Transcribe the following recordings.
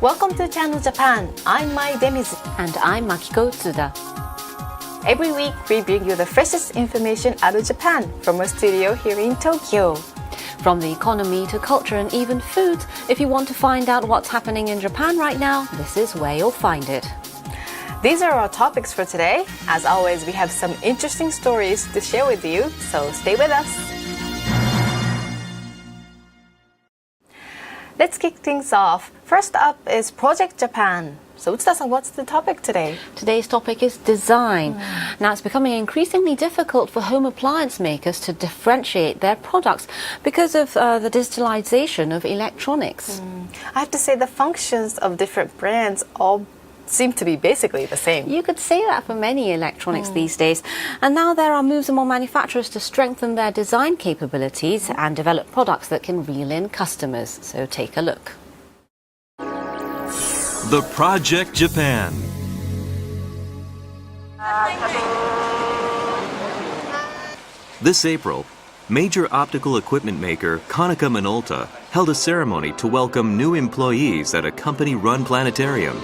Welcome to Channel Japan. I'm Mai Demizu. And I'm Makiko Tsuda. Every week, we bring you the freshest information out of Japan from our studio here in Tokyo. From the economy to culture and even food, if you want to find out what's happening in Japan right now, this is where you'll find it. These are our topics for today. As always, we have some interesting stories to share with you, so stay with us. Let's kick things off. First up is Project Japan. So Utsuda-san, what's the topic today? Today's topic is design. Now, it's becoming increasingly difficult for home appliance makers to differentiate their products because of the digitalization of electronics. I have to say the functions of different brands all seem to be basically the same. You could say that for many electronics these days. And now there are moves among manufacturers to strengthen their design capabilities and develop products that can reel in customers. So take a look. The Project Japan. This April, major optical equipment maker Konica Minolta held a ceremony to welcome new employees at a company-run planetarium.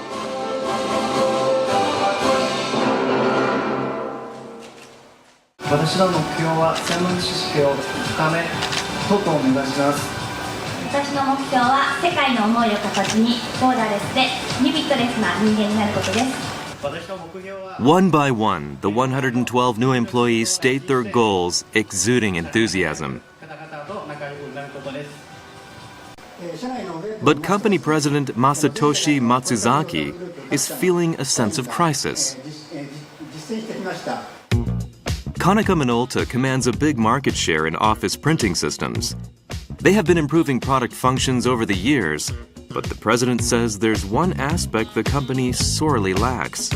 One by one, the 112 new employees state their goals, exuding enthusiasm. But company president Masatoshi Matsuzaki is feeling a sense of crisis. Konica Minolta commands a big market share in office printing systems. They have been improving product functions over the years, but the president says there's one aspect the company sorely lacks.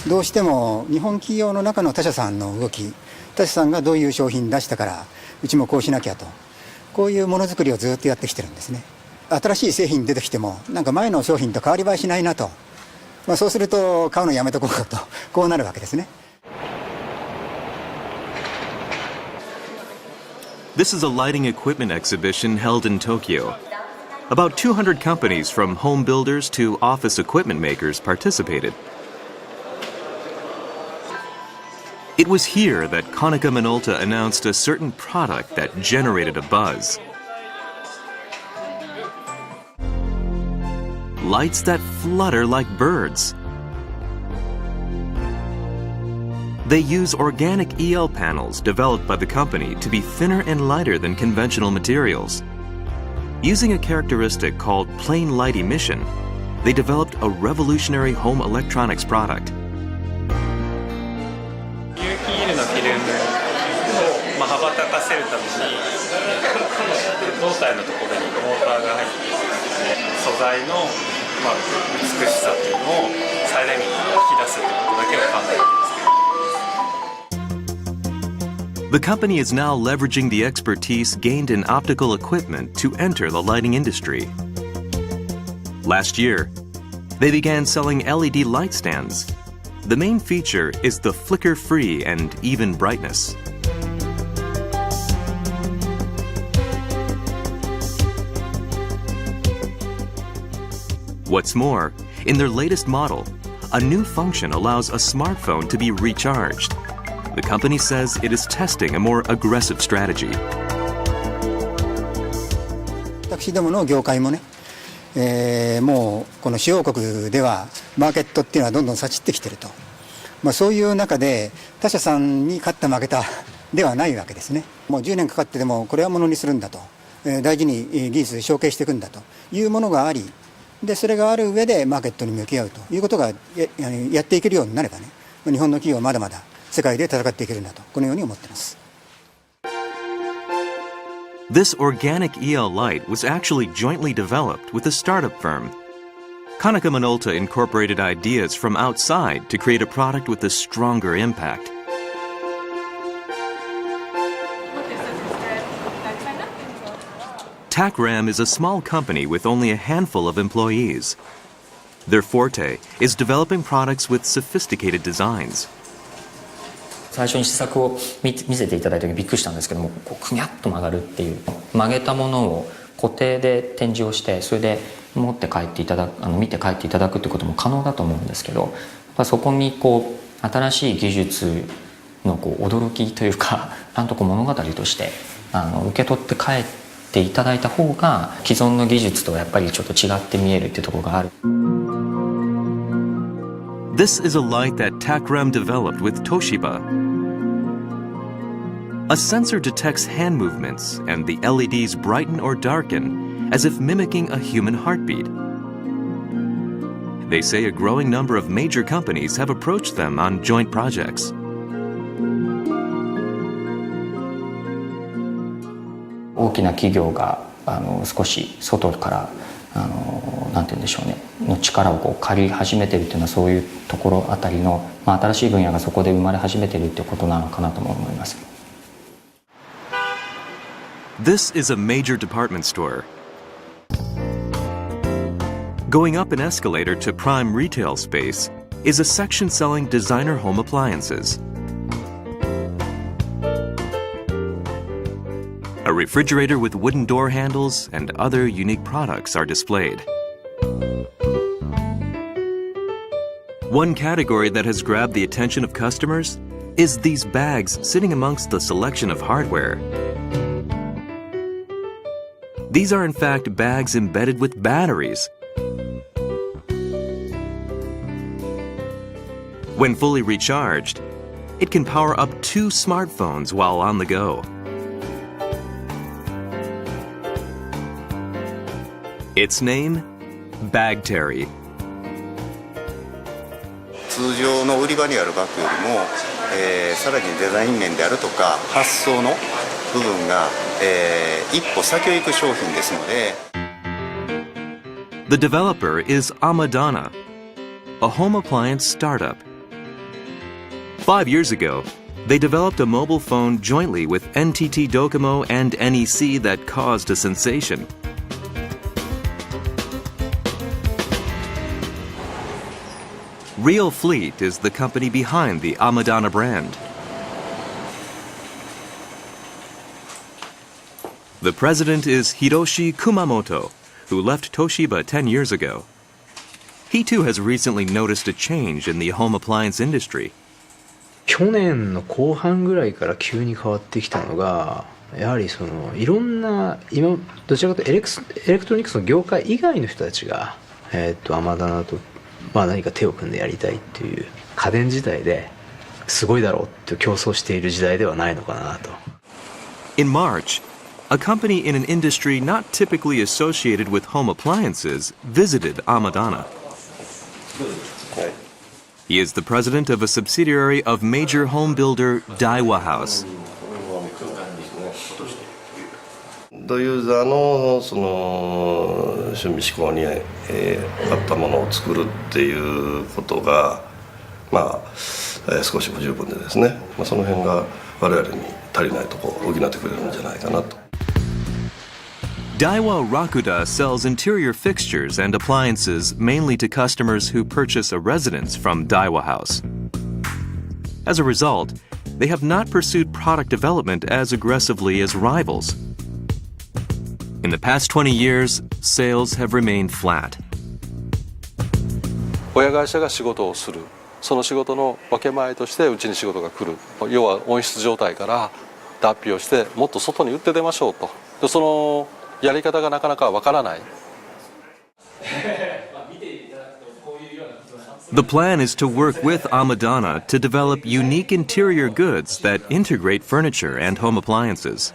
どうしても日本企業の中の他社さんの動き、他社さんがどういう商品出したから、うちもこうしなきゃと、こういうものづくりをずっとやってきてるんですね。新しい製品出てきても、なんか前の商品と変わり映えしないなと、そうすると買うのやめとこうかと、こうなるわけですね。This is a lighting equipment exhibition held in Tokyo. About 200 companies from home builders to office equipment makers participated. It was here that Konica Minolta announced a certain product that generated a buzz. Lights that flutter like birds. They use organic EL panels developed by the company to be thinner and lighter than conventional materials. Using a characteristic called plain light emission, they developed a revolutionary home electronics product. 有機 EL のフィルムを羽ばたかせるために胴体のところにモーターが入って素材の美しさというのを最大限に引き出すということだけを考えています。The company is now leveraging the expertise gained in optical equipment to enter the lighting industry. Last year, they began selling LED light stands. The main feature is the flicker-free and even brightness. What's more, in their latest model, a new function allows a smartphone to be recharged. The company says it is testing a more aggressive strategy. 私どもの業界もね、もうこの主要国ではマーケットっていうのはどんどんさちってきてると、そういう中で他社さんに勝った負けたではないわけですね。もう10年かかってでもこれはものにするんだと、大事に技術で承継していくんだというものがあり、でそれがある上でマーケットに向き合うということが やっていけるようになればね、日本の企業はまだまだ世界で戦っていけるんだと、このように思っています。This organic EL light was actually jointly developed with a startup firm. Konica Minolta incorporated ideas from outside to create a product with a stronger impact. TACRAM is a small company with only a handful of employees. Their forte is developing products with sophisticated designs. 最初に試作を見せていただいた時びっくりしたんですけども、こうくにゃっと曲がるっていう、曲げたものを固定で展示をして、それで持って帰っていただく見て帰っていただくってことも可能だと思うんですけど、そこにこう新しい技術のこう驚きというかちゃんとこう物語として受け取って帰っていただいた方が既存の技術とやっぱりちょっと違って見えるっていうところがある。 This is a light that Takrem developed with Toshiba. A sensor detects hand movements and the LEDs brighten or darken as if mimicking a human heartbeat. They say a growing number of major companies have approached them on joint projects. 大きな企業が少し外からなんて言うんでしょうねの力をこう借り始めてるっていうのはそういうところあたりの、新しい分野がそこで生まれ始めてるってことなのかなとも思います。 This is a major department store. Going up an escalator to prime retail space is a section selling designer home appliances. A refrigerator with wooden door handles and other unique products are displayed. One category that has grabbed the attention of customers is these bags sitting amongst the selection of hardware. These are in fact bags embedded with batteries. When fully recharged, it can power up 2 smartphones while on the go. Its name, Bagterry. 通常の売り場にあるバッグよりも、さらにデザイン面であるとか発想の部分が、一歩先を行く商品ですので。 The developer is Amadana, a home appliance startup. 5 years ago, they developed a mobile phone jointly with NTT Docomo and NEC that caused a sensation. Real Fleet is the company behind the Amadana brand. The president is Hiroshi Kumamoto, who left Toshiba 10 years ago. He too has recently noticed a change in the home appliance industry. 去年の後半ぐらいから急に変わってきたのが、やはりそのいろんな今どちらかというとエレクトロニクスの業界以外の人たちがアマダナと何か手を組んでやりたいっていう家電自体ですごいだろうって競争している時代ではないのかなと。In March, a company in an industry not typically associated with home appliances visited Amadana. He is the president of a subsidiary of major home builder Daiwa House. ユーザーのその趣味嗜好に合ったものを作るっていうことが少し不十分でですね、その辺が我々に足りないところを補ってくれるんじゃないかなと。Daiwa Rakuda sells interior fixtures and appliances mainly to customers who purchase a residence from Daiwa House. As a result, they have not pursued product development as aggressively as rivals. In the past 20 years, sales have remained flat. 親会社が仕事をする、その仕事の分け前としてうちに仕事が来る、要は温室状態から脱皮をしてもっと外に売って出ましょうと。でそのやり方がなかなかわからない。The plan is to work with Amadana to develop unique interior goods that integrate furniture and home appliances.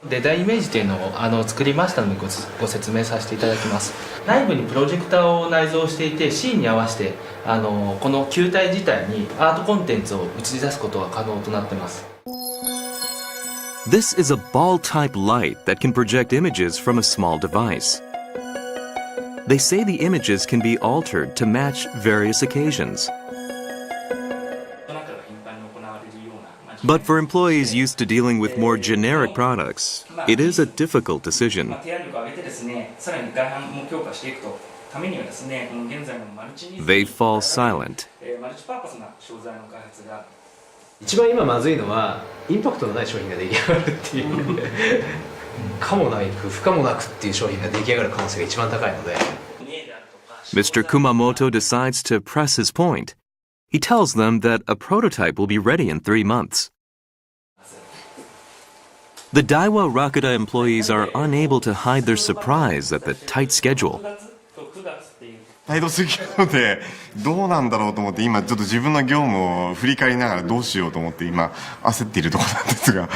デザインイメージというのを作りましたのでご説明させていただきます。内部にプロジェクターを内蔵していて、シーンに合わせてこの球体自体にアートコンテンツを映し出すことが可能となっています。This is a ball-type light that can project images from a small device. They say the images can be altered to match various occasions. But for employees used to dealing with more generic products, it is a difficult decision. They fall silent. 一番今まずいのはインパクトのない商品が出来上がるっていう可もなく不可もなくっていう商品が出来上がる可能性が一番高いので。Mr. Kumamoto decides to press his point. He tells them that a prototype will be ready in 3 months. The Daiwa Rakuda employees are unable to hide their surprise at the tight schedule. タイトすぎるのでどうなんだろうと思って今ちょっと自分の業務を振り返りながらどうしようと思って今焦っているところなんですが。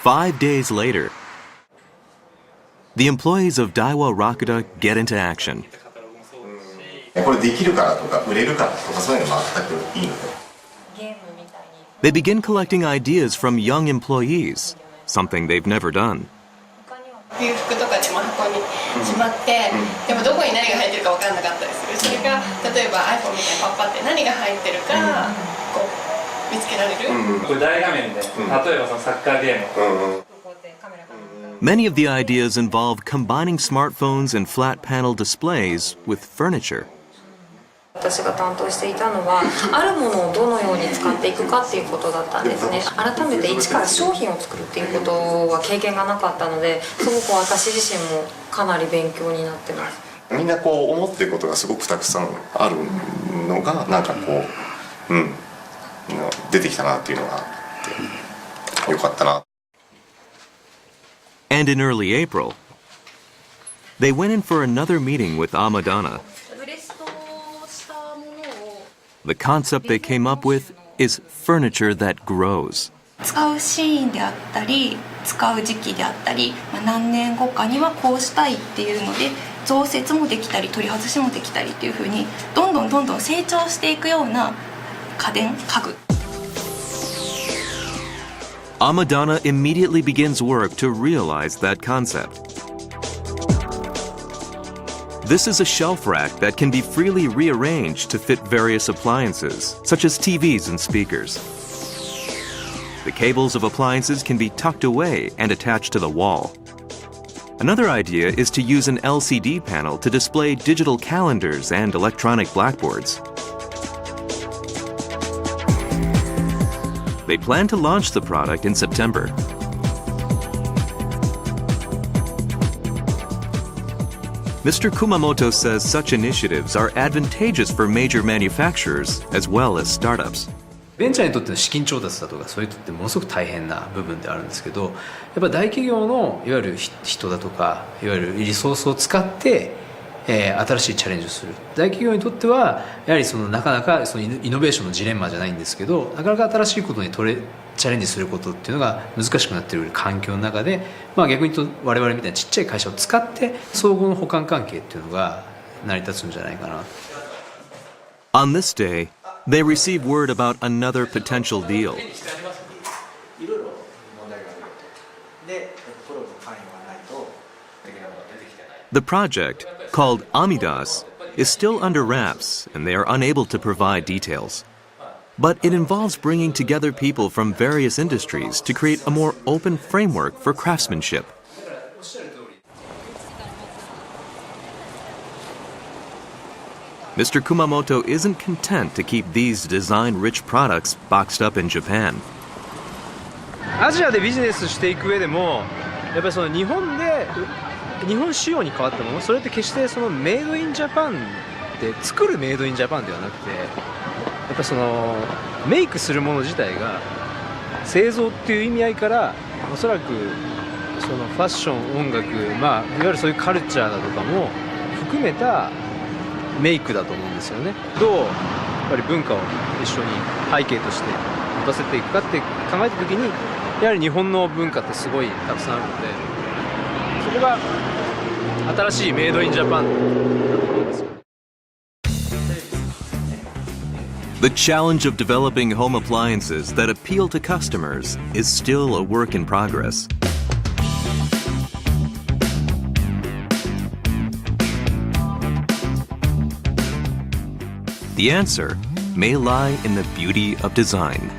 5 days later, the employees of Daiwa Rakuda get into action. これできるからとか売れるからとかそういうの全くいいので。They begin collecting ideas from young employees, something they've never done. 冬服とかでも箱にしまって、でもどこに何が入ってるか分かんなかったりする。それが例えば iPhone みたいにパッパって何が入ってるかこう見つけられる。これ大画面で、例えばそのサッカーゲーム。Many of the ideas involve combining smartphones and flat panel displays with furniture. 私が担当していたのはあるものをどのように使っていくかっていうことだったんですね。改めて一から商品を作るっていうことは経験がなかったので、すごく私自身もかなり勉強になってます。みんなこう思ってることがすごくたくさんあるのがなんかこう、出てきたなっていうのがあってよかったな。And in early April, they went in for another meeting with Amadana. The concept they came up with is furniture that grows. 使うシーンであったり使う時期であったり、何年後かにはこうしたいっていうので増設もできたり取り外しもできたりっていう風にどんどん成長していくような家電家具。Amadana immediately begins work to realize that concept. This is a shelf rack that can be freely rearranged to fit various appliances, such as TVs and speakers. The cables of appliances can be tucked away and attached to the wall. Another idea is to use an LCD panel to display digital calendars and electronic blackboards. They plan to launch the product in September. Mr. Kumamoto says such initiatives are advantageous for major manufacturers as well as startups. ベンチャーにとっての資金調達だとかそういうのってものすごく大変な部分であるんですけど、やっぱ大企業のいわゆる人だとかいわゆるリソースを使って新しいチャレンジをする。大企業にとってはやはりなかなかそのイノベーションのジレンマじゃないんですけど、なかなか新しいことにチャレンジすることっていうのが難しくなっている環境の中で、逆に言うと我々みたいなちっちゃい会社を使って相互の補完関係っていうのが成り立つんじゃないかな。On this day, they receive word about another potential deal. The project, called Amidas, is still under wraps and they are unable to provide details. But it involves bringing together people from various industries to create a more open framework for craftsmanship. Mr. Kumamoto isn't content to keep these design-rich products boxed up in Japan. アジアでビジネスしていく上でもやっぱり日本仕様に変わったもの、それって決してメイドインジャパンで作るメイドインジャパンではなくて、やっぱりメイクするもの自体が製造っていう意味合いからおそらくファッション、音楽、いわゆるそういうカルチャーだとかも含めたメイクだと思うんですよね。どうやっぱり文化を一緒に背景として持たせていくかって考えた時に、やはり日本の文化ってすごいたくさんあるので、そこが新しいメイドインジャパンだと思うんですよ。The challenge of developing home appliances that appeal to customers is still a work in progress. The answer may lie in the beauty of design.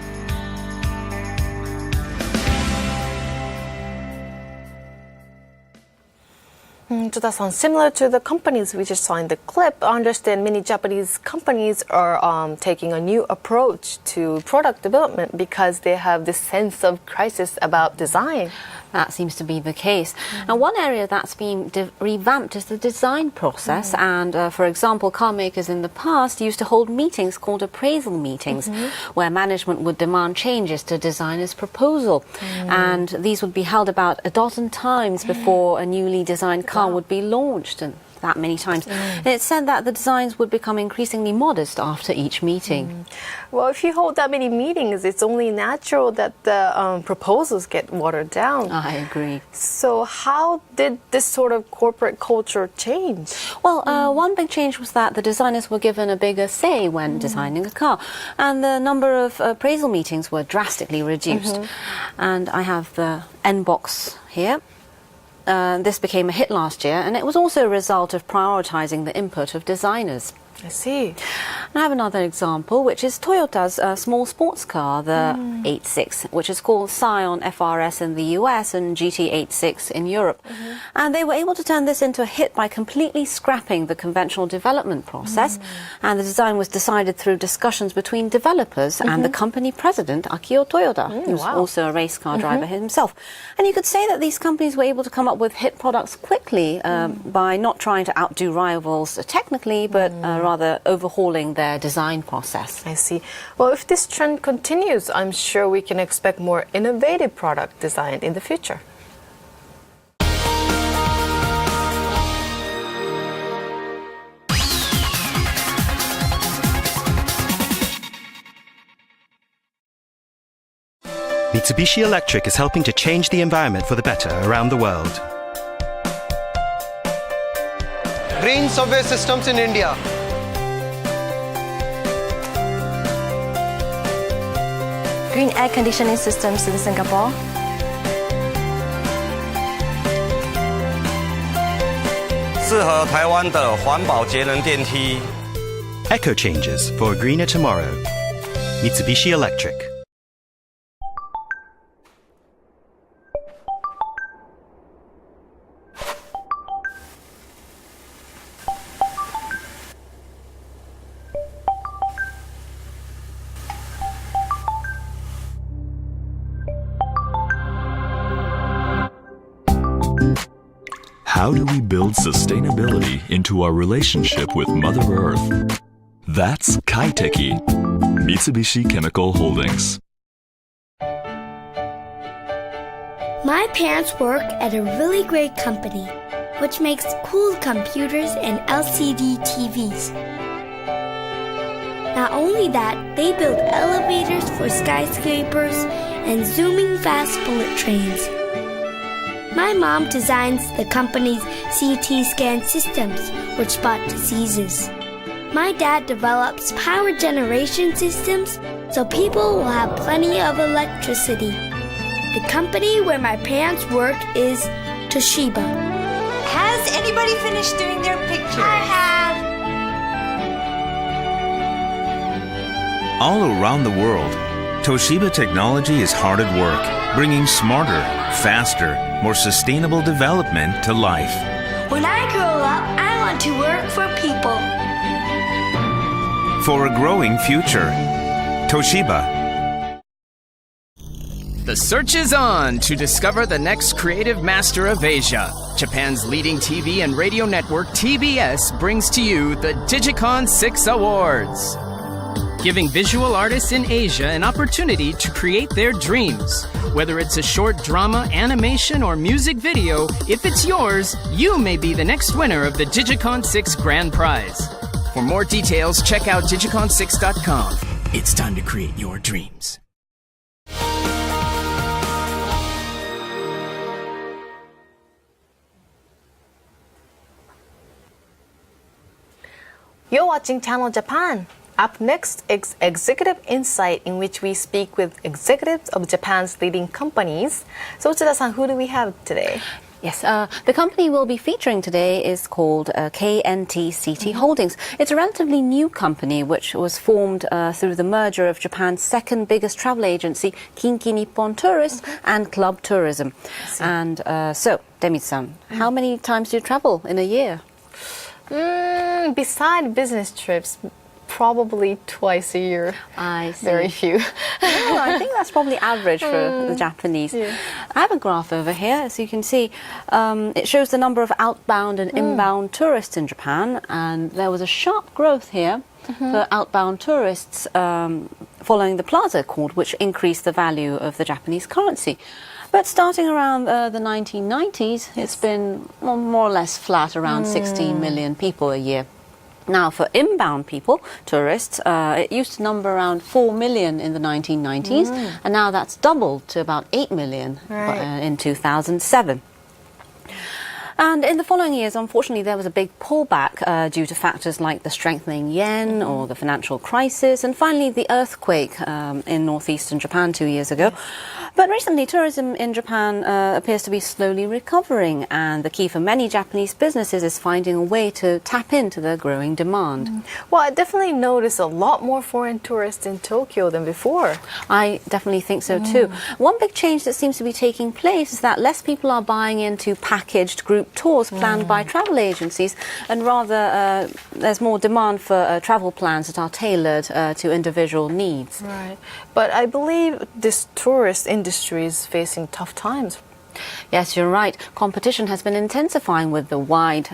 Juda-san, similar to the companies we just saw in the clip, I understand many Japanese companies are taking a new approach to product development because they have this sense of crisis about design. That seems to be the case. And one area that's been revamped is the design process. And for example, car makers in the past used to hold meetings called appraisal meetings, where management would demand changes to designers' proposal. And these would be held about a dozen times before a newly designed car would be launched. And that many times. And it said that the designs would become increasingly modest after each meeting. Well, if you hold that many meetings, it's only natural that the proposals get watered down. I agree. So how did this sort of corporate culture change? Well, one big change was that the designers were given a bigger say when designing a car, and the number of appraisal meetings were drastically reduced. And I have the N-box here. This became a hit last year, and it was also a result of prioritizing the input of designers. I see. And I have another example, which is Toyota's small sports car, the 86, which is called Scion FRS in the US and GT86 in Europe. And they were able to turn this into a hit by completely scrapping the conventional development process. And the design was decided through discussions between developers and the company president, Akio Toyoda, who's also a race car driver himself. And you could say that these companies were able to come up with hit products quickly by not trying to outdo rivals technically, but rather overhauling their design process. I see. Well, if this trend continues, I'm sure we can expect more innovative product design in the future. Mitsubishi Electric is helping to change the environment for the better around the world. Green subway systems in India. Green air conditioning systems in Singapore. Echo changes for a greener tomorrow. Mitsubishi Electric. How do we build sustainability into our relationship with Mother Earth? That's Kaiteki, Mitsubishi Chemical Holdings. My parents work at a really great company, which makes cool computers and LCD TVs. Not only that, they build elevators for skyscrapers and zooming fast bullet trains. My mom designs the company's CT scan systems, which spot diseases. My dad develops power generation systems so people will have plenty of electricity. The company where my parents work is Toshiba. Has anybody finished doing their pictures? I have. All around the world, Toshiba technology is hard at work, bringing smarter, faster, more sustainable development to life. When I grow up, I want to work for people. For a growing future, Toshiba. The search is on to discover the next creative master of Asia. Japan's leading TV and radio network, TBS, brings to you the Digicon 6 Awards, giving visual artists in Asia an opportunity to create their dreams. Whether it's a short drama, animation, or music video, if it's yours, you may be the next winner of the Digicon 6 Grand Prize. For more details, check out digicon6.com. It's time to create your dreams. You're watching Channel Japan. Up next is Executive Insight, in which we speak with executives of Japan's leading companies. So, Uchida-san, who do we have today? Yes, the company we'll be featuring today is called KNT-CT Holdings. It's a relatively new company which was formed through the merger of Japan's second biggest travel agency, Kinki Nippon Tourist, and Club Tourism. And so, Demi-san, how many times do you travel in a year? Beside business trips, probably twice a year. I see. Very few. Well, I think that's probably average for the Japanese. Yeah. I have a graph over here, as you can see. It shows the number of outbound and inbound tourists in Japan, and there was a sharp growth here for outbound tourists following the Plaza Accord, which increased the value of the Japanese currency. But starting around the 1990s, it's been more or less flat, around 16 million people a year. Now, for inbound people, tourists, it used to number around 4 million in the 1990s, and now that's doubled to about 8 million in 2007. And in the following years, unfortunately, there was a big pullback due to factors like the strengthening yen or the financial crisis, and finally the earthquake in northeastern Japan 2 years ago. But recently, tourism in Japan appears to be slowly recovering, and the key for many Japanese businesses is finding a way to tap into the growing demand. Well, I definitely noticed a lot more foreign tourists in Tokyo than before. I definitely think so too. One big change that seems to be taking place is that less people are buying into packaged group tours planned by travel agencies, and rather there's more demand for travel plans that are tailored to individual needs. Right. But I believe this tourist industry is facing tough times. Yes, you're right. Competition has been intensifying with the wide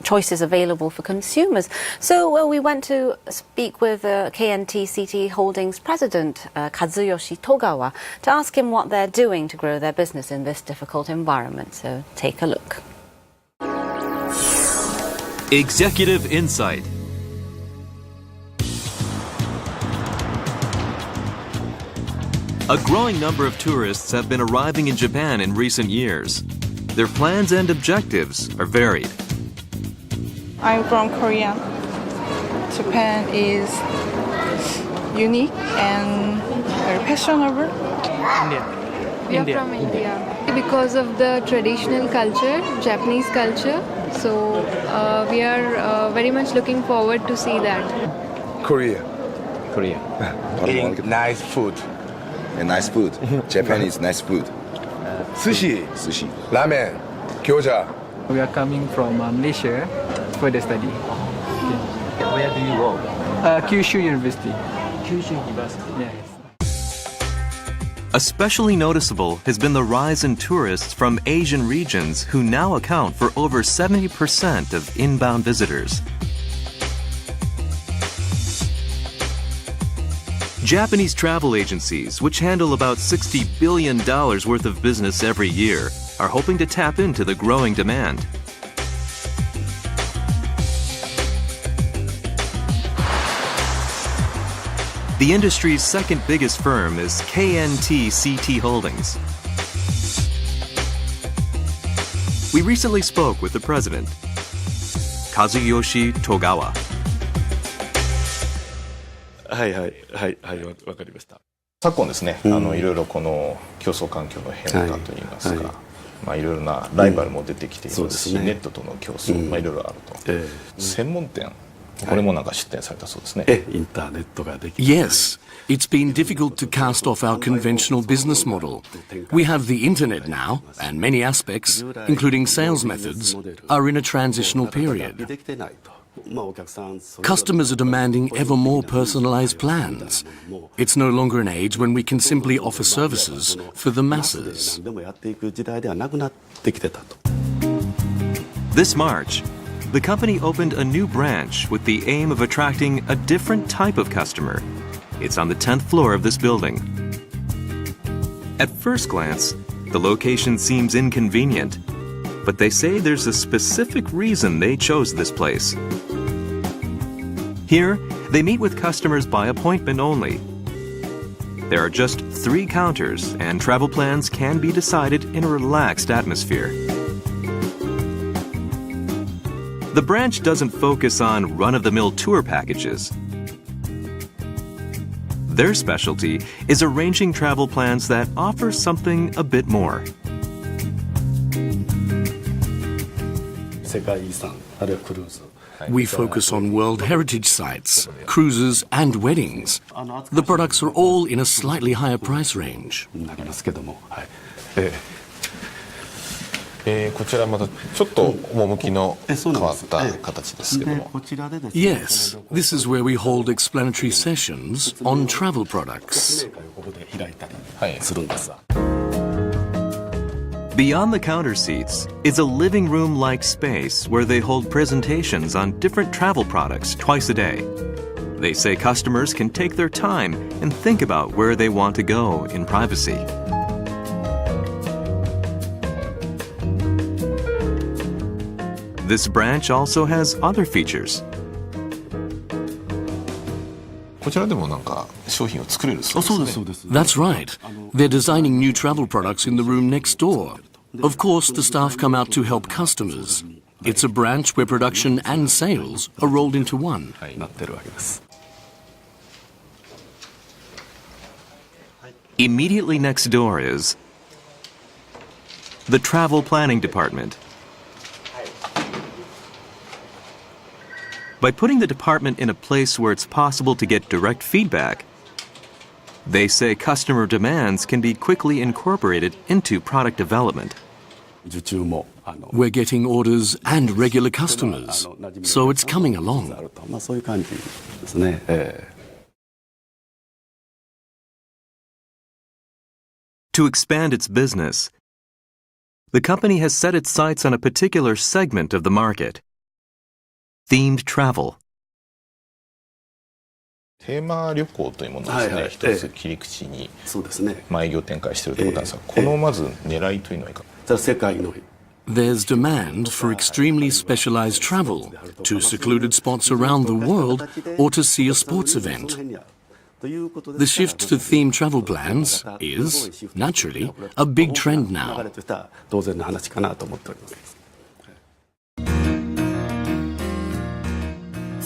choices available for consumers. So we went to speak with KNT CT Holdings president Kazuyoshi Togawa to ask him what they're doing to grow their business in this difficult environment. So take a look. Executive Insight. A growing number of tourists have been arriving in Japan in recent years. Their plans and objectives are varied. I'm from Korea. Japan is unique and very fashionable. We are from India. Because of the traditional culture, Japanese culture, so we are very much looking forward to see that. Korea. Eating nice food. Nice food. Japanese nice food. Sushi. Ramen. Gyoza. We are coming from Malaysia for the study. Where do you go? Kyushu University. Kyushu University. Yes. Especially noticeable has been the rise in tourists from Asian regions who now account for over 70% of inbound visitors. Japanese travel agencies, which handle about $60 billion worth of business every year, are hoping to tap into the growing demand. The industry's second biggest firm is KNT CT Holdings. We recently spoke with the president, Kazuyoshi Togawa. はいわかりました。昨今ですね、いろいろこの競争環境の変化といいますか、いろいろなライバルも出てきていますし、ネットとの競争、いろいろあると。専門店、これもなんか出店されたそうですね。インターネットができて。Yes, it's been difficult to cast off our conventional business model. We have the internet now, and many aspects, including sales methods, are in a transitional period. Customers are demanding ever more personalized plans. It's no longer an age when we can simply offer services for the masses. This March, the company opened a new branch with the aim of attracting a different type of customer. It's on the 10th floor of this building. At first glance, the location seems inconvenient, but they say there's a specific reason they chose this place. Here, they meet with customers by appointment only. There are just 3 counters, and travel plans can be decided in a relaxed atmosphere. The branch doesn't focus on run-of-the-mill tour packages. Their specialty is arranging travel plans that offer something a bit more. We focus on World Heritage sites, cruises and weddings. The products are all in a slightly higher price range. こちらまたちょっと趣の変わった形ですけども。Yes, this is where we hold explanatory sessions on travel products. Beyond the counter seats is a living room-like space where they hold presentations on different travel products twice a day. They say customers can take their time and think about where they want to go in privacy. This branch also has other features. こちらでもなんか商品を作れるそうですね。That's right. They're designing new travel products in the room next door. Of course, the staff come out to help customers. It's a branch where production and sales are rolled into one. Immediately next door is the travel planning department. By putting the department in a place where it's possible to get direct feedback, they say customer demands can be quickly incorporated into product development. We're getting orders and regular customers, so it's coming along. To expand its business, the company has set its sights on a particular segment of the market: themed travel. テーマ旅行というものをですね、一つ切り口に営業展開しているということなんですが、このまず狙いというのはいかがですか。 There's demand for extremely specialized travel to secluded spots around the world or to see a sports event. The shift to themed travel plans is, naturally, a big trend now.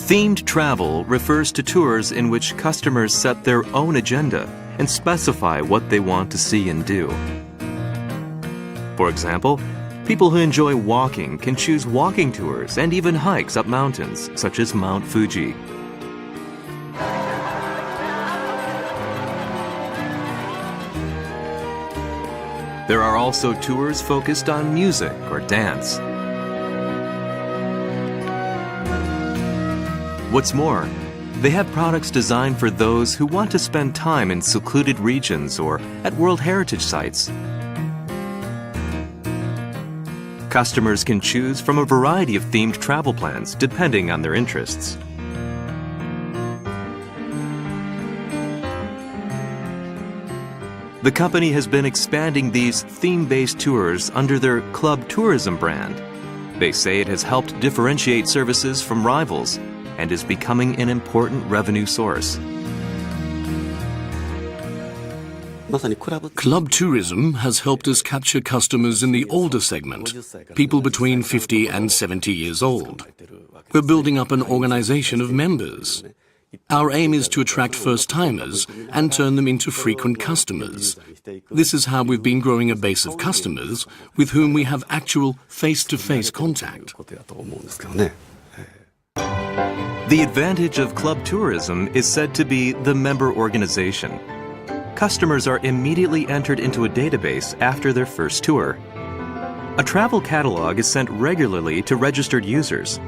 Themed travel refers to tours in which customers set their own agenda and specify what they want to see and do. For example, people who enjoy walking can choose walking tours and even hikes up mountains, such as Mount Fuji. There are also tours focused on music or dance. What's more, they have products designed for those who want to spend time in secluded regions or at World Heritage sites. Customers can choose from a variety of themed travel plans depending on their interests. The company has been expanding these theme-based tours under their Club Tourism brand. They say it has helped differentiate services from rivals and is becoming an important revenue source. Club tourism has helped us capture customers in the older segment, people between 50 and 70 years old. We're building up an organization of members. Our aim is to attract first-timers and turn them into frequent customers. This is how we've been growing a base of customers with whom we have actual face-to-face contact. The advantage of club tourism is said to be the member organization. Customers are immediately entered into a database after their first tour. A travel catalog is sent regularly to registered users.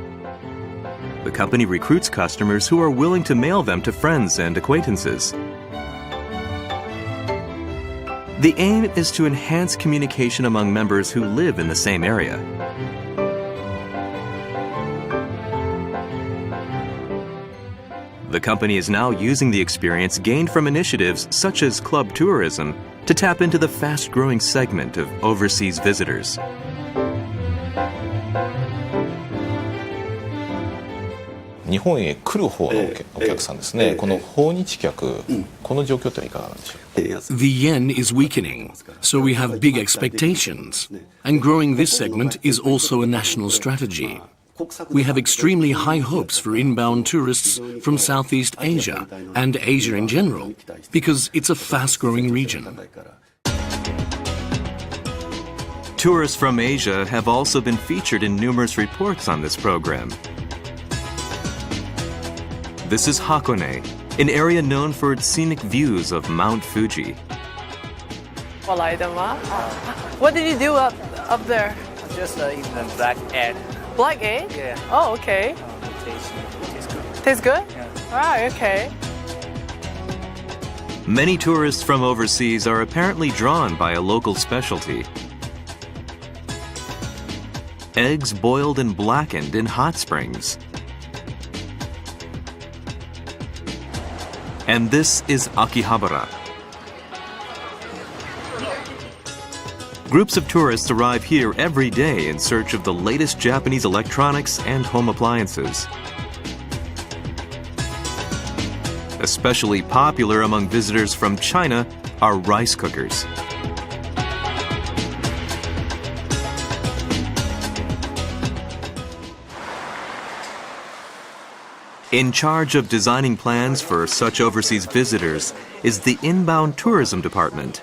The company recruits customers who are willing to mail them to friends and acquaintances. The aim is to enhance communication among members who live in the same area. The company is now using the experience gained from initiatives such as club tourism to tap into the fast-growing segment of overseas visitors. The yen is weakening, so we have big expectations. And growing this segment is also a national strategy. We have extremely high hopes for inbound tourists from Southeast Asia and Asia in general, because it's a fast-growing region. Tourists from Asia have also been featured in numerous reports on this program. This is Hakone, an area known for its scenic views of Mount Fuji. What did you do up there? Just in the black egg. Black egg? Yeah. Oh, okay. Tastes good. Tastes good? Yeah. Right, okay. Many tourists from overseas are apparently drawn by a local specialty. Eggs boiled and blackened in hot springs. And this is Akihabara. Groups of tourists arrive here every day in search of the latest Japanese electronics and home appliances. Especially popular among visitors from China are rice cookers. In charge of designing plans for such overseas visitors is the Inbound Tourism Department.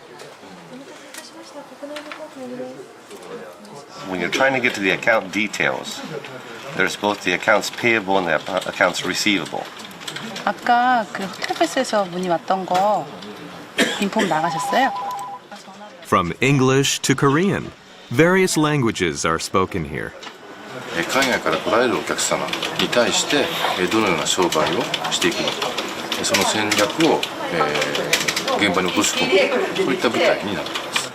When you're trying to get to the account details, there's both the accounts payable and the accounts receivable. 아까 그 호텔패스에서 문의 왔던 거 인폼 나가셨어요? From English to Korean, various languages are spoken here. 海外から来られるお客様に対してどのような商売をしていくのか、その戦略を現場に落とし込む、そういった舞台になっています。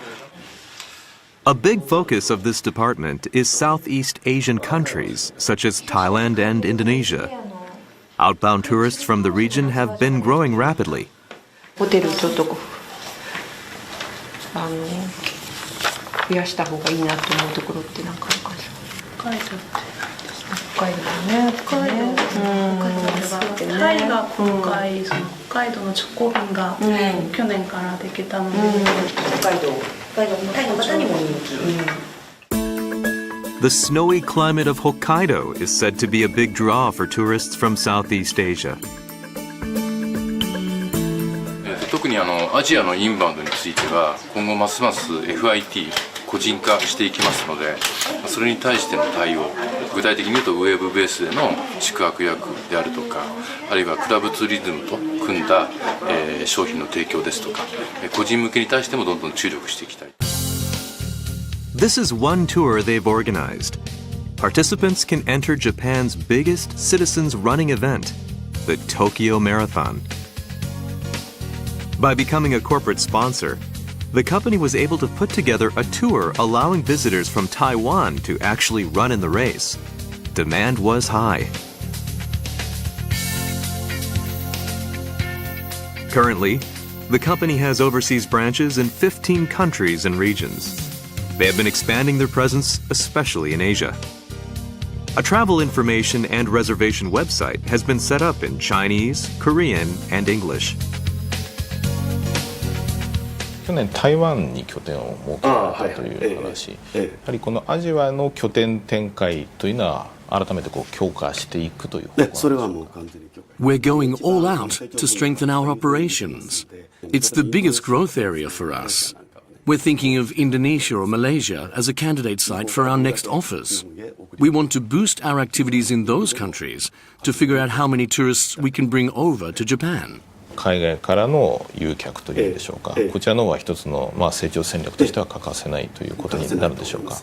A big focus of this department is Southeast Asian countries such as Thailand and Indonesia. Outbound tourists from the region have been growing rapidly. ホテルちょっと増やした方がいいなと思うところって何かあるかしら。北海道が今回その北海道の直行便が去年からできたので、北海道タイの方にも人気。The snowy climate of Hokkaido is said to be a big draw for tourists from Southeast Asia. 特にアジアのインバウンドについては今後ますます FIT 個人化していきますので、それに対しての対応、具体的に言うとウェブベースでの宿泊予約であるとか、あるいはクラブツーリズムと組んだ、商品の提供ですとか、個人向けに対してもどんどん注力していきたい。This is one tour they've organized. Participants can enter Japan's biggest citizens running event, the Tokyo Marathon. By becoming a corporate sponsor, the company was able to put together a tour allowing visitors from Taiwan to actually run in the race. Demand was high. Currently, the company has overseas branches in 15 countries and regions. They have been expanding their presence, especially in Asia. A travel information and reservation website has been set up in Chinese, Korean, and English. 去年台湾に拠点を設けられたという話、やはりこのアジアの拠点展開というのは改めて強化していくという方向。それはもう完全に強化。We're going all out to strengthen our operations. It's the biggest growth area for us. We're thinking of Indonesia or Malaysia as a candidate site for our next offers. We want to boost our activities in those countries to figure out how many tourists we can bring over to Japan. 海外からの誘客というんでしょうか、こちらの方は一つの成長戦略としては欠かせないということになるでしょうか。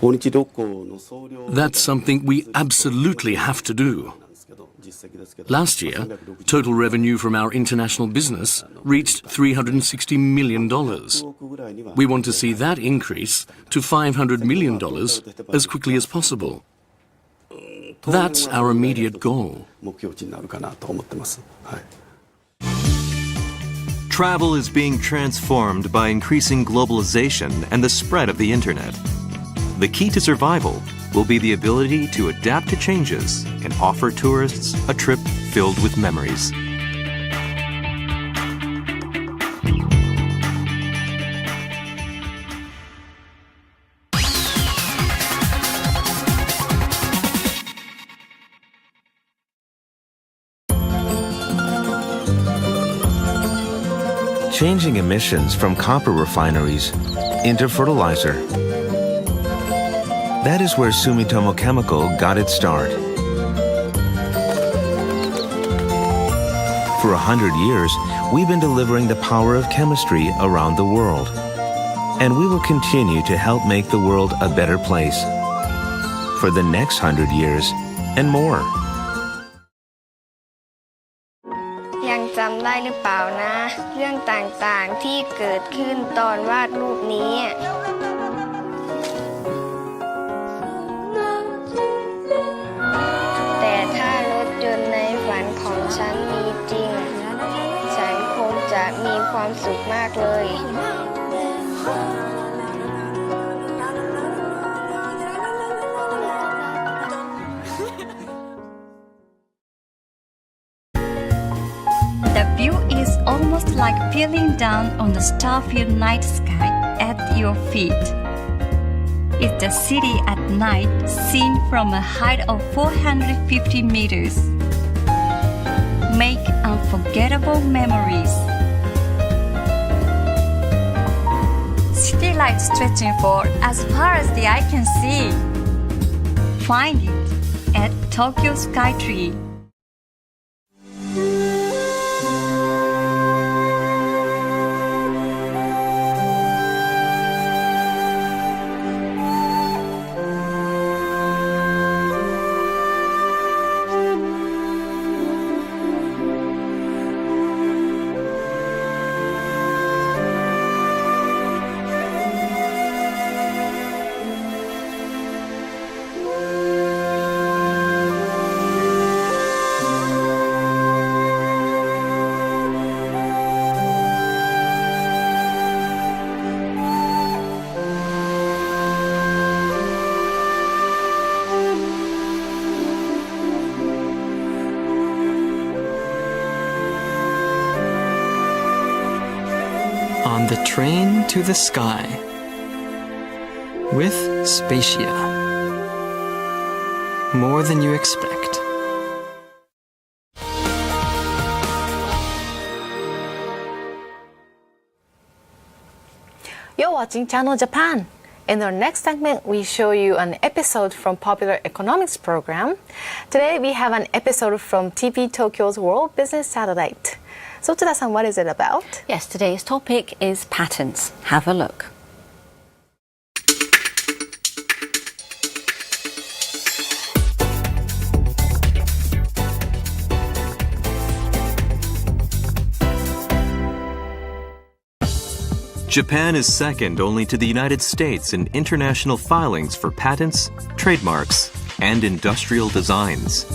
That's something we absolutely have to do. Last year, total revenue from our international business reached $360 million. We want to see that increase to $500 million as quickly as possible. That's our immediate goal. Travel is being transformed by increasing globalization and the spread of the internet. The key to survival will be the ability to adapt to changes and offer tourists a trip filled with memories. Changing emissions from copper refineries into fertilizer. That is where Sumitomo Chemical got its start. For 100 years, we've been delivering the power of chemistry around the world. and we will continue to help make the world a better place for the next 100 years and more. ยังจำได้หรือเปล่านะ เรื่องต่างๆที่เกิดขึ้นตอนวาดรูปนี้ แต่ถ้ารถยนต์ในฝันของฉันมีจริง ฉันคงจะมีความสุขมากเลย The view is almost like peering down on the star-filled night sky at your feet. It's the city at night seen from a height of 450 meters. Make unforgettable memories. City light stretching for as far as the eye can see. Find it at Tokyo Skytree. On the train to the sky with Spacia. More than you expect. You're watching Channel Japan. In our next segment, we show you an episode from popular economics program. Today, we have an episode from TV Tokyo's World Business Satellite. So, Tsuda-san, what is it about? Yes, today's topic is patents. Have a look. Japan is second only to the United States in international filings for patents, trademarks, and industrial designs.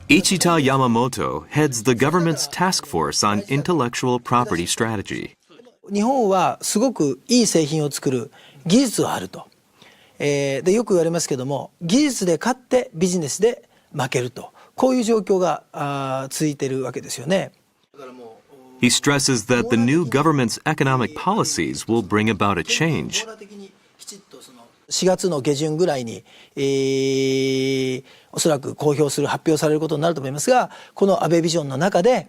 Ichita Yamamoto heads the government's task force on intellectual property strategy. 日本はすごくいい製品を作る技術はあると。でよく言われますけども、技術で勝ってビジネスで負けると。こういう状況が続いているわけですよね。He stresses that the new government's economic policies will bring about a change. 4月の下旬ぐらいに、おそらく公表する発表されることになると思いますが、この安倍ビジョンの中で、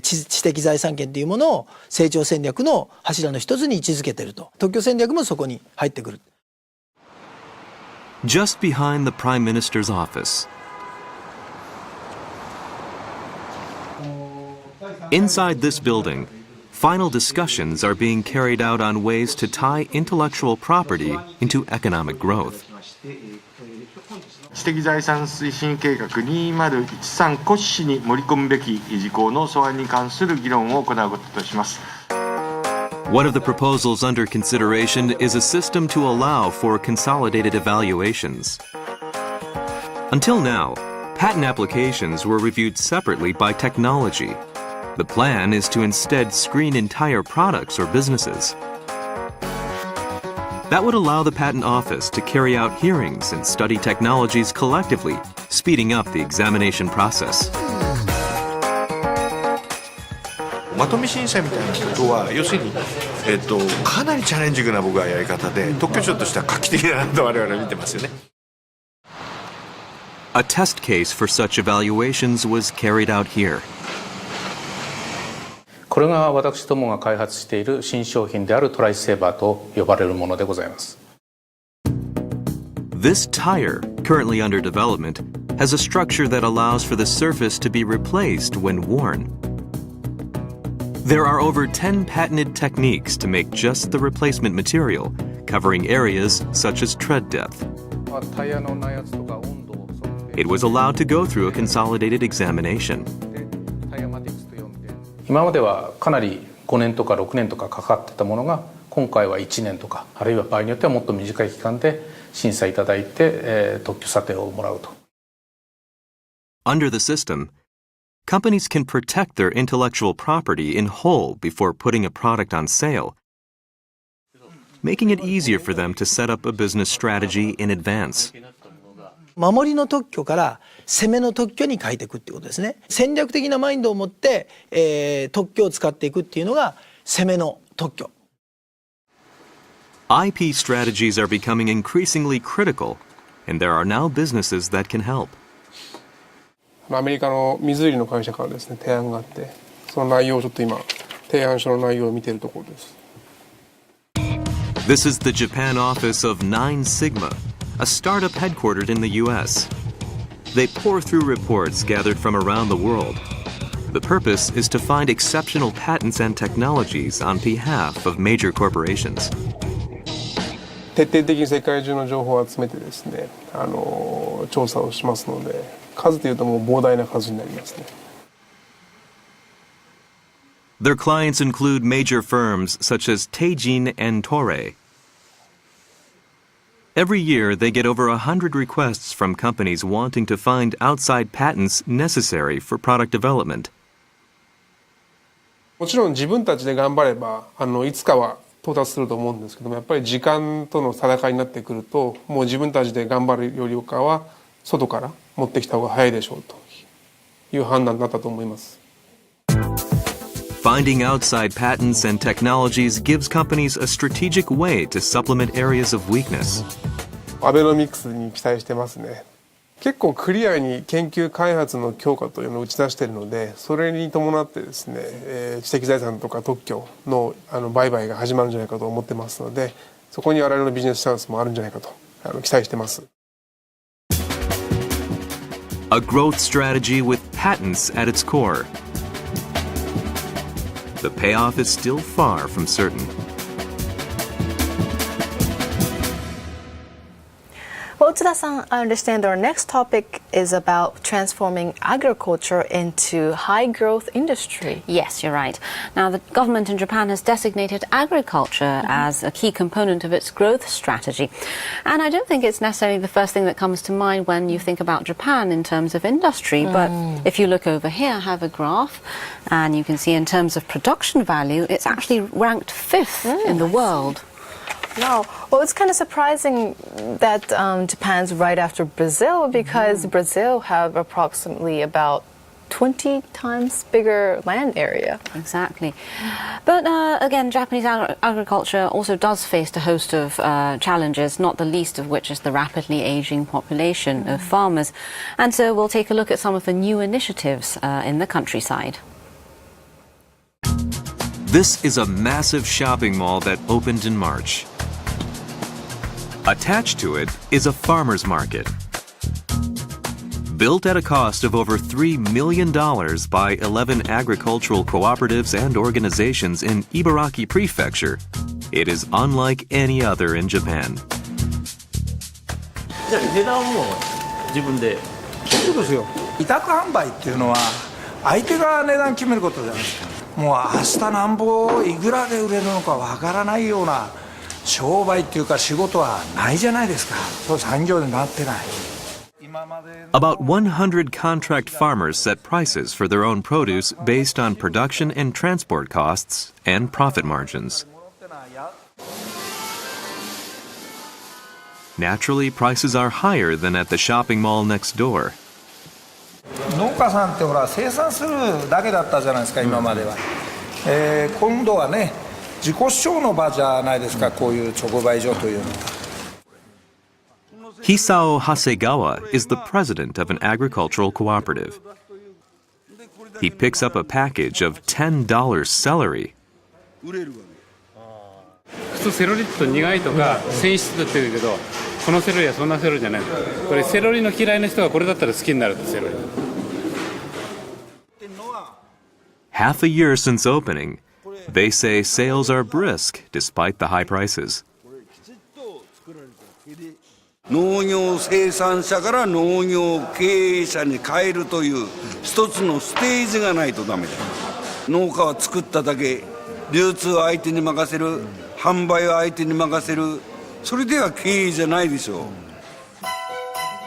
知的財産権というものを成長戦略の柱の一つに位置づけていると。特許戦略もそこに入ってくる。Just behind the Prime Minister's office. Inside this building, final discussions are being carried out on ways to tie intellectual property into economic growth. 知的財産推進計画2013骨子に盛り込むべき事項の素案に関する議論を行うこととします。 One of the proposals under consideration is a system to allow for consolidated evaluations. Until now, patent applications were reviewed separately by technology. The plan is to instead screen entire products or businesses. That would allow the Patent Office to carry out hearings and study technologies collectively, speeding up the examination process. まとめ審査みたいなことは要するに、かなりチャレンジングな僕はやり方で特許庁としては画期的だなと我々は見てますよね。 A test case for such evaluations was carried out here. これが私どもが開発している新商品であるトライセーバーと呼ばれるものでございます。 This tire, currently under development, has a structure that allows for the surface to be replaced when worn. There are over 10 patented techniques to make just the replacement material, covering areas such as tread depth. It was allowed to go through a consolidated examination. 今まではかなり5年とか6年とかかかってたものが今回は1年とかあるいは場合によってはもっと短い期間で審査いただいて、特許査定をもらうと。Under the system, companies can protect their intellectual property in whole before putting a product on sale, making it easier for them to set up a business strategy in advance. 守りの特許から攻めの特許に変えていくっていうことですね。戦略的なマインドを持って、特許を使っていくっていうのが攻めの特許。IP strategies are becoming increasingly critical, and there are now businesses that can help. アメリカの水売りの会社からですね、提案があって、その内容をちょっと今、提案書の内容を見ているところです。This is the Japan office of Nine Sigma, a startup headquartered in the US. They pour through reports gathered from around the world. The purpose is to find exceptional patents and technologies on behalf of major corporations. 徹底的に世界中の情報を集めてですね、調査をしますので、数でいうともう膨大な数になりますね。Their clients include major firms such as Teijin and Toray. Every year, they get over 100 requests from companies wanting to find outside patents necessary for product development. もちろん自分たちで頑張ればいつかは到達すると思うんですけども、やっぱり時間との戦いになってくると、もう自分たちで頑張るよりかは外から持ってきた方が早いでしょうという判断だったと思います。Finding outside patents and technologies gives companies a strategic way to supplement areas of weakness. アベノミクスに期待してますね。結構クリアに研究開発の強化というのを打ち出しているので、それに伴ってですね、知的財産とか特許の売買が始まるんじゃないかと思ってますので、そこに我々のビジネスチャンスもあるんじゃないかと期待してます。A growth strategy with patents at its core. The payoff is still far from certain. Well, Utsuda-san, I understand our next topic is about transforming agriculture into high-growth industry. Yes, you're right. Now, the government in Japan has designated agriculture as a key component of its growth strategy. And I don't think it's necessarily the first thing that comes to mind when you think about Japan in terms of industry. But if you look over here, I have a graph, and you can see in terms of production value, it's actually ranked 5th in the world. Wow. Well, it's kind of surprising that Japan's right after Brazil, because Brazil have approximately about 20 times bigger land area. Exactly. But again, Japanese agriculture also does face a host of challenges, not the least of which is the rapidly aging population of farmers. And so we'll take a look at some of the new initiatives in the countryside. This is a massive shopping mall that opened in March. Attached to it is a farmer's market. Built at a cost of over $3 million by 11 agricultural cooperatives and organizations in Ibaraki Prefecture, it is unlike any other in Japan. 値段も自分で。そうですよ。委託販売っていうのは相手が値段決めることじゃないですか。もう明日なんぼいくらで売れるのかわからないような商売っていうか仕事はないじゃないですか。そう産業になってない。About 100 contract farmers set prices for their own produce based on production and transport costs and profit margins. Naturally, prices are higher than at the shopping mall next door. 農家さんってほら生産するだけだったじゃないですか今までは。今度はね自己主張の場じゃないですかこういう直売所というのは。Hisao Hasegawa is the president of an agricultural cooperative. He picks up a package of $10 celery. 普通セロリって苦いとか繊維質だって言うけど、このセロリはそんなセロリじゃない。これセロリの嫌いな人がこれだったら好きになるってセロリ。Half a year since opening, they say sales are brisk despite the high prices. 農業生産者から農業経営者に変えるという一つのステージがないとダメだ。農家は作っただけ、流通を相手に任せる、販売を相手に任せる、それでは経営じゃないでしょ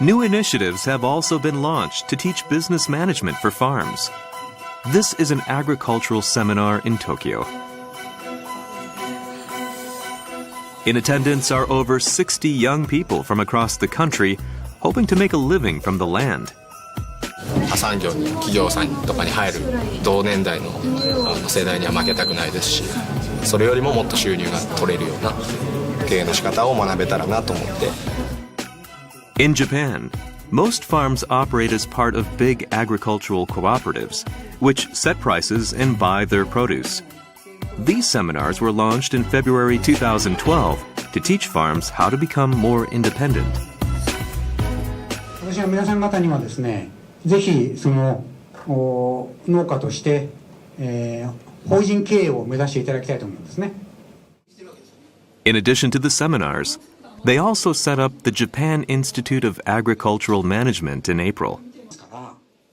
う。New initiatives have also been launched to teach business management for farms. This is an agricultural seminar in Tokyo. In attendance are over 60 young people from across the country hoping to make a living from the land. 破産業に企業さんとかに入る同年代の世代には負けたくないですし、それよりももっと収入が取れるような経営の仕方を学べたらなと思って。In Japan, most farms operate as part of big agricultural cooperatives, which set prices and buy their produce. These seminars were launched in February 2012 to teach farms how to become more independent. 私は皆さん方にはですね、ぜひその農家として、法人経営を目指していただきたいと思うんですね。In addition to the seminars, they also set up the Japan Institute of Agricultural Management in April.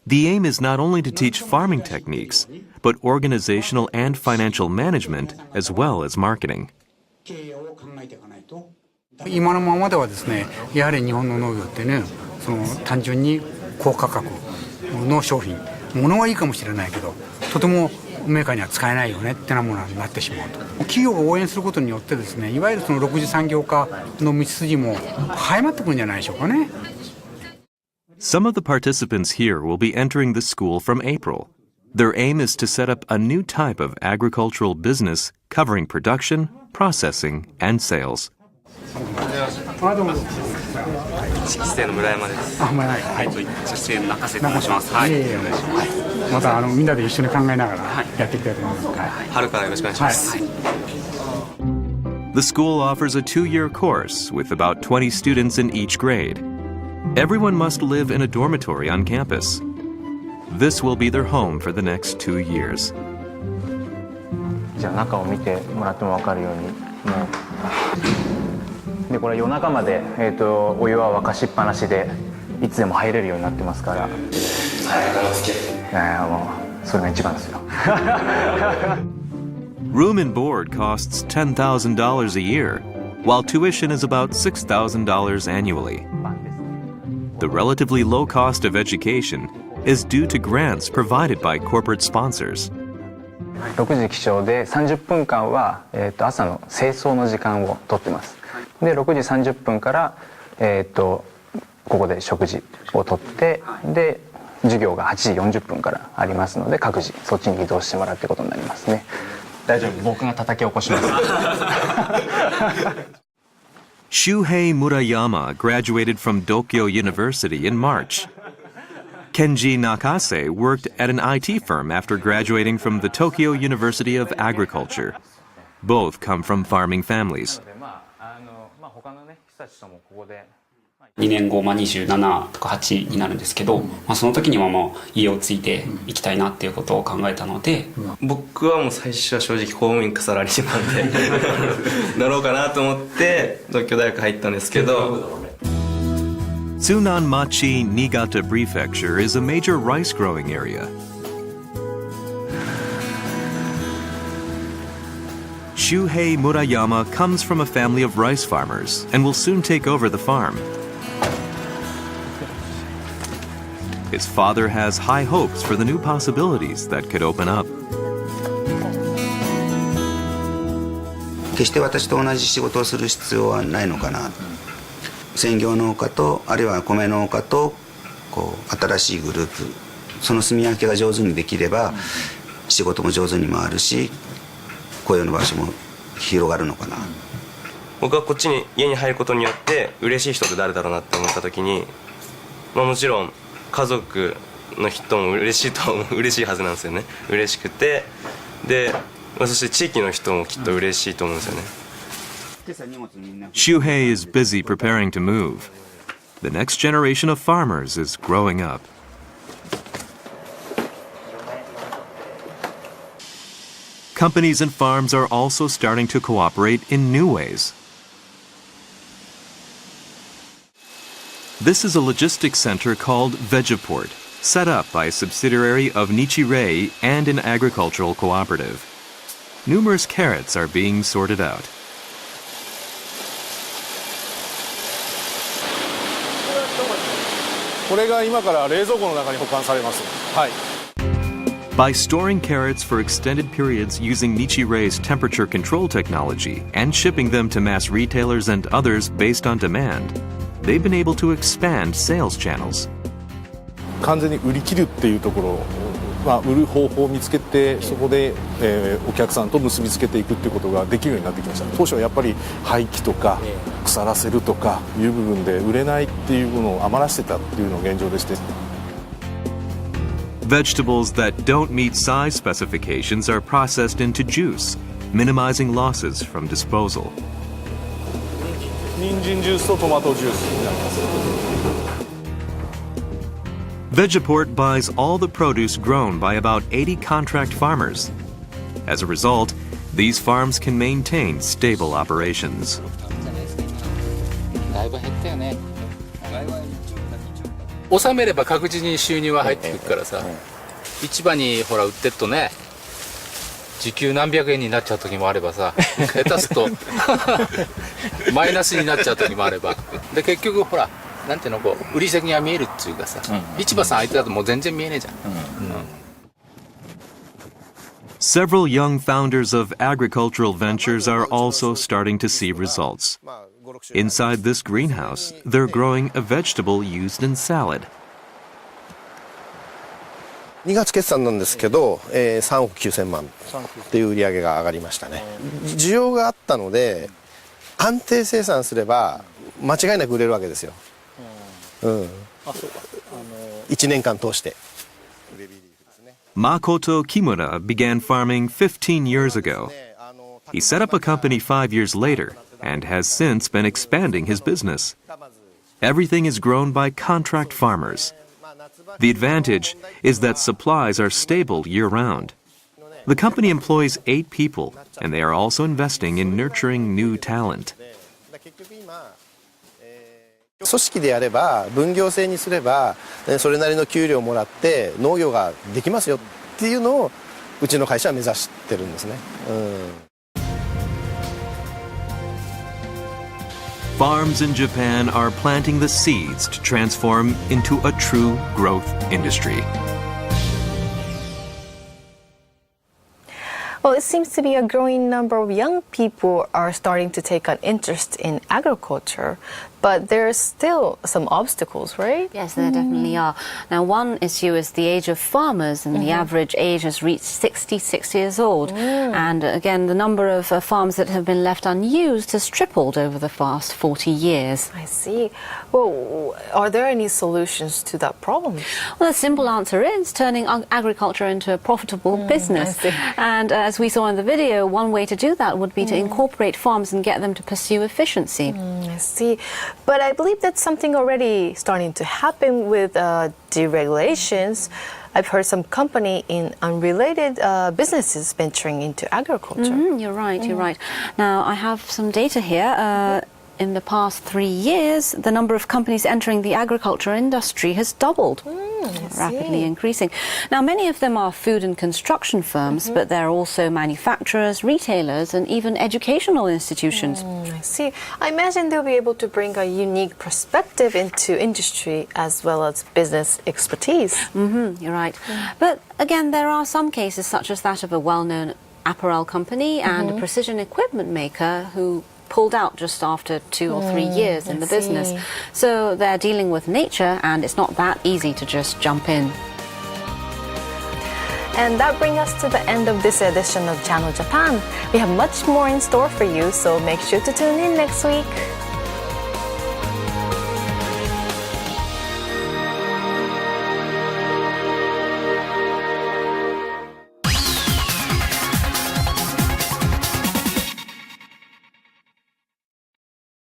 The aim is not only to teach farming techniques, but organizational and financial management as well as marketing. 今のままではですね、やはり日本の農業ってね、その単純に高価格の商品、物はいいかもしれないけど、とてもメーカーには使えないよねってなものになってしまうと。企業が応援することによってですね、いわゆるその6次産業化の道筋も早まってくるんじゃないでしょうかね。Some of the participants here will be entering the school from April. Their aim is to set up a new type of agricultural business covering production, processing, and sales. 指揮生の村山です。はい。指揮生の中瀬と申します。はい。またみんなで一緒に考えながらやっていきたいと思います。春からよろしくお願いします。The school offers a 2-year course with about 20 students in each grade. Everyone must live in a dormitory on campus. This will be their home for the next 2 years. じゃあ中を見てもらっても分かるように、もうでこれ夜中まで、お湯は沸かしっぱなしでいつでも入れるようになってますから。もうそれが一番ですよ。Room and board costs $10,000 a year, while tuition is about $6,000 annually. The relatively low cost of education is due to grants provided by corporate sponsors. 6時起床で30分間は、朝の清掃の時間をとってます。で6時30分から、ここで食事をとって、で授業が8時40分からありますので、各自そっちに移動してもらうってことになりますね。大丈夫、僕が叩き起こします。Shuhei Murayama graduated from Dokyo University in March. Kenji Nakase worked at an IT firm after graduating from the Tokyo University of Agriculture. Both come from farming families. 2年後、27とか8になるんですけど、その時にはもう家を継いでいきたいなっていうことを考えたので、僕はもう最初は正直公務員かサラリーマンでなろうかなと思って東京大学入ったんですけど。Tsunanmachi, Niigata Prefecture is a major rice growing area. Shuhei Murayama comes from a family of rice farmers and will soon take over the farm. His father has high hopes for the new possibilities that could open up. 決して私と同じ仕事をする必要はないのかな。専業農家とあるいは米農家とこう新しいグループ、その住み分けが上手にできれば仕事も上手に回るし、雇用の場所も広がるのかな。僕はこっちに家に入ることによって嬉しい人って誰だろうなって思った時に、もちろん家族の人も嬉しいはずなんですよね。嬉しくて、でそして地域の人もきっと嬉しいと思うんですよね。Shuhei is busy preparing to move. The next generation of farmers is growing up. Companies and farms are also starting to cooperate in new ways. This is a logistics center called Vegiport, set up by a subsidiary of Nichirei and an agricultural cooperative. Numerous carrots are being sorted out. By storing carrots for extended periods using Nichirei's temperature control technology and shipping them to mass retailers and others based on demand, they've been able to expand sales channels. 完全に売り切るっていうところ、売る方法を見つけてそこで、お客さんと結びつけていくっていうことができるようになってきました。当初はやっぱり廃棄とか腐らせるとかいう部分で売れないっていうものを余らせてたっていうのが現状でして。Vegetables that don't meet size specifications are processed into juice, minimizing losses from disposal. 人参ジュースとトマトジュースになります。Vegiport buys all the produce grown by about 80 contract farmers. As a result, these farms can maintain stable operations. だいぶ減ったよね。納めれば確実に収入は入ってくるからさ、市場にほら売ってっとね、時給何百円になっちゃう時もあればさ、下手するとマイナスになっちゃう時もあれば、で結局ほらなんていうのこう売り先が見えるっていうかさ、市場さん相手だともう全然見えねえじゃん。Several young founders of agricultural ventures are also starting to see results. Inside this greenhouse, they're growing a vegetable used in salad. 2月決算なんですけど、3億9000万っていう売り上げが上がりましたね。需要があったので安定生産すれば間違いなく売れるわけですよ。1年間通して。Makoto Kimura began farming 15 years ago. He set up a company 5 years later and has since been expanding his business. Everything is grown by contract farmers. The advantage is that supplies are stable year-round. The company employs 8 people, and they are also investing in nurturing new talent. 組織でやれば分業制にすればそれなりの給料をもらって農業ができますよっていうのをうちの会社は目指してるんですね。Farms in Japan are planting the seeds to transform into a true growth industry. Well, it seems to be a growing number of young people are starting to take an interest in agriculture, but there's still some obstacles, right? Yes, there definitely are. Now, one issue is the age of farmers, and the average age has reached 66 years old. And again, the number of farms that have been left unused has tripled over the past 40 years. I see. Well, are there any solutions to that problem? Well, the simple answer is turning agriculture into a profitable business. And as we saw in the video, one way to do that would be to incorporate farms and get them to pursue efficiency. I see. But I believe that's something already starting to happen with deregulations. I've heard some company in unrelated businesses venturing into agriculture. You're right, you're right. Now, I have some data here. In the past 3 years, the number of companies entering the agriculture industry has doubled, rapidly increasing. Now, many of them are food and construction firms, but there are also manufacturers, retailers, and even educational institutions. I see. I imagine they'll be able to bring a unique perspective into industry as well as business expertise. You're right. But again, there are some cases, such as that of a well-known apparel company and a precision equipment maker who pulled out just after 2 or 3 years in the business. So they're dealing with nature, and it's not that easy to just jump in. And that brings us to the end of this edition of Channel Japan. We have much more in store for you, so make sure to tune in next week.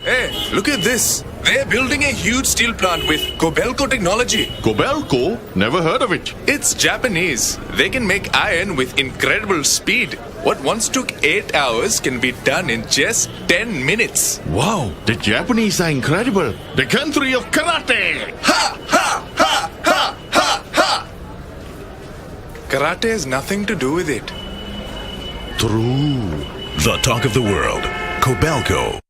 Hey, look at this! They're building a huge steel plant with Kobelco technology. Kobelco? Never heard of it. It's Japanese. They can make iron with incredible speed. What once took 8 hours can be done in just 10 minutes. Wow, the Japanese are incredible. The country of karate. Ha, ha, ha, ha, ha, ha. Karate has nothing to do with it. True. The talk of the world. Kobelco.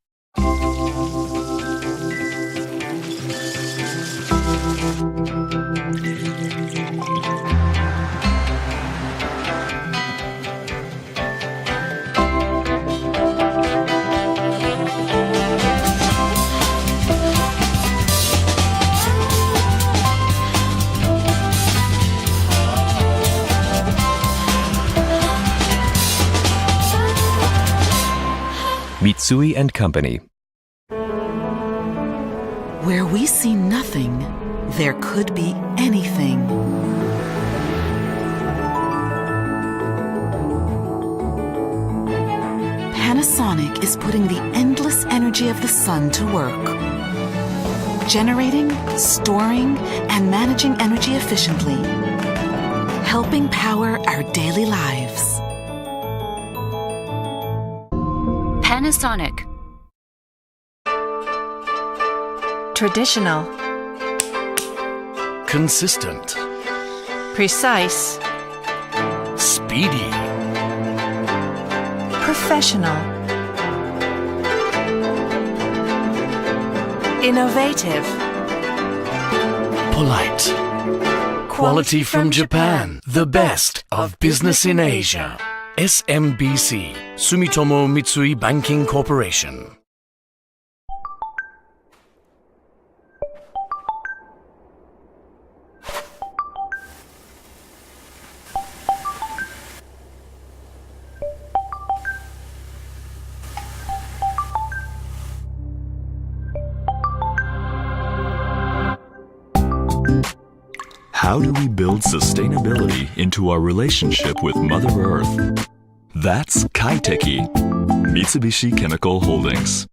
Mitsui & Company. Where we see nothing, there could be anything. Panasonic is putting the endless energy of the sun to work. Generating, storing, and managing energy efficiently. Helping power our daily lives. Panasonic. Traditional. Consistent. Precise. Speedy. Professional. Innovative. Polite. Quality from Japan. The best of business in Asia. SMBC, Sumitomo Mitsui Banking Corporation. How do we build sustainability into our relationship with Mother Earth? That's Kaiteki, Mitsubishi Chemical Holdings.